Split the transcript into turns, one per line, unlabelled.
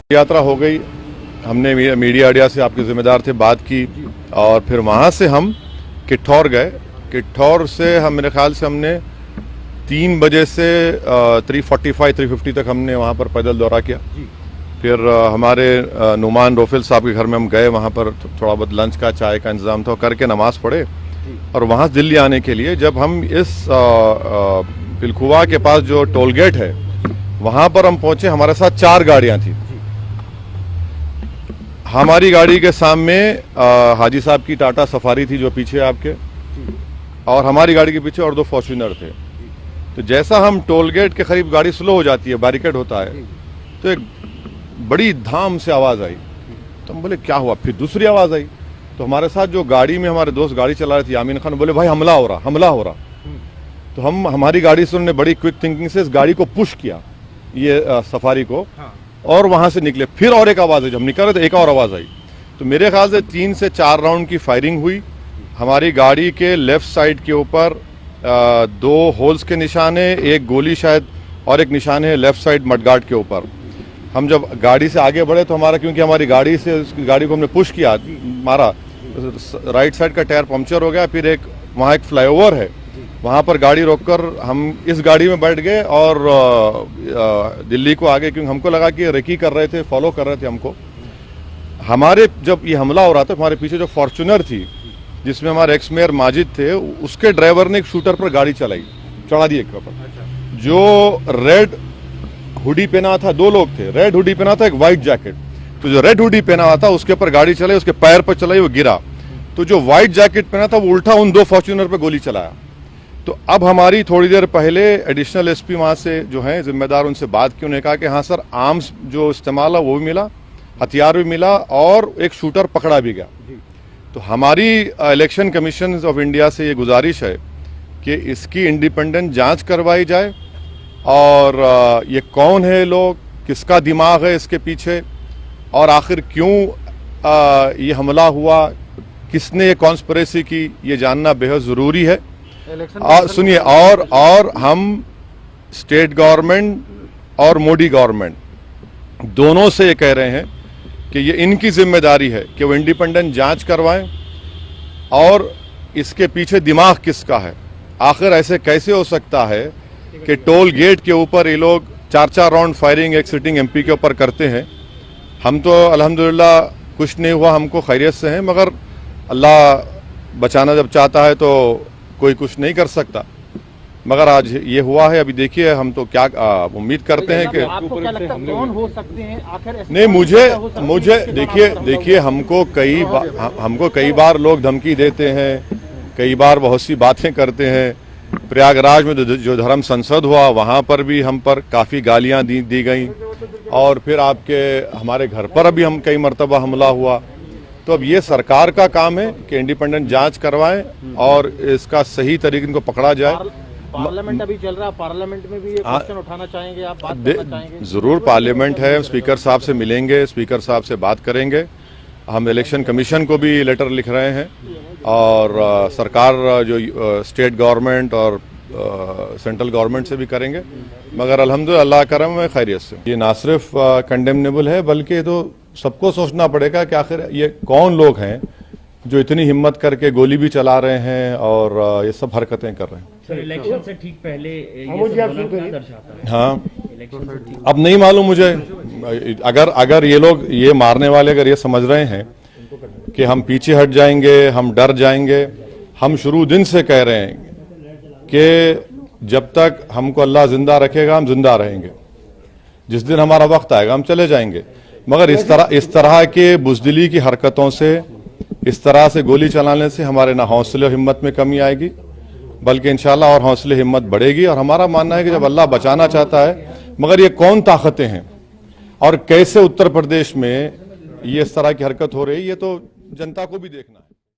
यात्रा हो गई, हमने मीडिया अड्डा से आपके जिम्मेदार थे बात की और फिर वहाँ से हम किठौर गए। किठौर से हम मेरे ख्याल से हमने 3 बजे से 3:45-3:50 तक हमने वहाँ पर पैदल दौरा किया। फिर हमारे नुमान रोफिल साहब के घर में हम गए, वहाँ पर थोड़ा बहुत लंच का चाय का इंतज़ाम था, करके नमाज़ पढ़े और वहाँ दिल्ली आने के लिए जब हम इस पिलखुवा के पास जो टोल गेट है वहाँ पर हम पहुँचे, हमारे साथ 4 गाड़ियाँ थी। हमारी गाड़ी के सामने हाजी साहब की टाटा सफारी थी जो पीछे आपके, और हमारी गाड़ी के पीछे और 2 फॉर्च्यूनर थे। तो जैसा हम टोल गेट के करीब गाड़ी स्लो हो जाती है, बैरिकेड होता है, तो एक बड़ी धाम से आवाज़ आई। तो हम बोले क्या हुआ? फिर दूसरी आवाज़ आई तो हमारे साथ जो गाड़ी में हमारे दोस्त गाड़ी चला रहे थे यामीन खान, बोले भाई हमला हो रहा। तो हमारी गाड़ी से उन्होंने बड़ी क्विक थिंकिंग से इस गाड़ी को पुश किया, ये सफारी को, और वहां से निकले। फिर और एक आवाज़ आई, जब निकल रहे थे एक और आवाज़ आई। तो मेरे ख्याल से 3 से 4 राउंड की फायरिंग हुई। हमारी गाड़ी के लेफ्ट साइड के ऊपर 2 होल्स के निशान है, एक गोली शायद, और एक निशान है लेफ्ट साइड मडगार्ड के ऊपर। हम जब गाड़ी से आगे बढ़े तो हमारा, क्योंकि हमारी गाड़ी से गाड़ी को हमने पुश किया, मारा, राइट साइड का टायर पंक्चर हो गया। फिर वहाँ एक फ्लाईओवर है, वहाँ पर गाड़ी रोककर हम इस गाड़ी में बैठ गए और दिल्ली को आगे, क्योंकि हमको लगा कि रेकी कर रहे थे, फॉलो कर रहे थे हमको। हमारे जब ये हमला हो रहा था, हमारे पीछे जो फॉर्च्यूनर थी जिसमें हमारे एक्स मेयर माजिद थे, उसके ड्राइवर ने एक शूटर पर गाड़ी चढ़ा दी एक पर। जो रेड हुडी पहना था, 2 लोग थे, रेड हुडी पहना था, एक व्हाइट जैकेट। तो जो रेड हुडी पहना हुआ था उसके ऊपर गाड़ी चलाई, उसके पैर पर चलाई, वो गिरा। तो जो व्हाइट जैकेट पहना था वो उल्टा उन 2 फॉर्च्यूनर पर गोली चलाया। तो अब हमारी थोड़ी देर पहले एडिशनल एसपी वहाँ से जो है जिम्मेदार, उनसे बात की। उन्होंने कहा कि हाँ सर, आर्म्स जो इस्तेमाल है वो भी मिला, हथियार भी मिला, और एक शूटर पकड़ा भी गया। तो हमारी इलेक्शन कमीशन ऑफ इंडिया से ये गुजारिश है कि इसकी इंडिपेंडेंट जांच करवाई जाए, और ये कौन है लोग, किसका दिमाग है इसके पीछे, और आखिर क्यों ये हमला हुआ, किसने ये कॉन्स्पिरेसी की, ये जानना बेहद ज़रूरी है। और सुनिए, और हम स्टेट गवर्नमेंट और मोदी गवर्नमेंट दोनों से ये कह रहे हैं कि ये इनकी जिम्मेदारी है कि वो इंडिपेंडेंट जांच करवाएं, और इसके पीछे दिमाग किसका है। आखिर ऐसे कैसे हो सकता है कि टोल गेट के ऊपर ये लोग 4-4 राउंड फायरिंग एक सिटिंग एमपी के ऊपर करते हैं। हम तो अल्हम्दुलिल्लाह कुछ नहीं हुआ, हमको खैरियत से हैं, मगर अल्लाह बचाना जब चाहता है तो कोई कुछ नहीं कर सकता। मगर आज ये हुआ है। अभी देखिए, हम तो क्या उम्मीद करते हैं कि
आपको क्या लगता है कौन हो सकते हैं आखिर?
नहीं, मुझे देखिए हमको कई बार लोग धमकी देते हैं, कई बार बहुत सी बातें करते हैं। प्रयागराज में जो धर्म संसद हुआ वहाँ पर भी हम पर काफ़ी गालियाँ दी गई, और फिर हमारे घर पर अभी हम कई मरतबा हमला हुआ। तो अब ये सरकार का काम है कि इंडिपेंडेंट जांच करवाएं और इसका सही तरीके इनको पकड़ा जाए।
पार्लियामेंट अभी चल रहा है, पार्लियामेंट में भी ये क्वेश्चन उठाना चाहेंगे आप, बात करना चाहेंगे?
जरूर, पार्लियामेंट है, स्पीकर साहब से मिलेंगे, स्पीकर साहब से बात करेंगे। हम इलेक्शन कमीशन को भी लेटर लिख रहे हैं, और सरकार जो स्टेट गवर्नमेंट और सेंट्रल गवर्नमेंट से भी करेंगे। मगर अल्हम्दुलिल्लाह अल्लाह करम है, खैरियत से। ये ना सिर्फ कंडेमनेबल है, बल्कि तो सबको सोचना पड़ेगा कि आखिर ये कौन लोग हैं जो इतनी हिम्मत करके गोली भी चला रहे हैं और ये सब हरकतें कर रहे हैं।
सर, इलेक्शन से ठीक पहले ये सब क्या दर्शाता है?
हाँ,
इलेक्शन से ठीक
अब नहीं मालूम मुझे। अगर ये लोग, ये मारने वाले अगर ये समझ रहे हैं कि हम पीछे हट जाएंगे, हम डर जाएंगे, हम शुरू दिन से कह रहे हैं कि जब तक हमको अल्लाह जिंदा रखेगा हम जिंदा रहेंगे, जिस दिन हमारा वक्त आएगा हम चले जाएंगे। मगर इस तरह के बुज़दिली की हरकतों से, इस तरह से गोली चलाने से हमारे ना हौसले और हिम्मत में कमी आएगी, बल्कि इंशाल्लाह और हौसले हिम्मत बढ़ेगी। और हमारा मानना है कि जब अल्लाह बचाना चाहता है, मगर ये कौन ताकतें हैं और कैसे उत्तर प्रदेश में ये इस तरह की हरकत हो रही है, ये तो जनता को भी देखना है।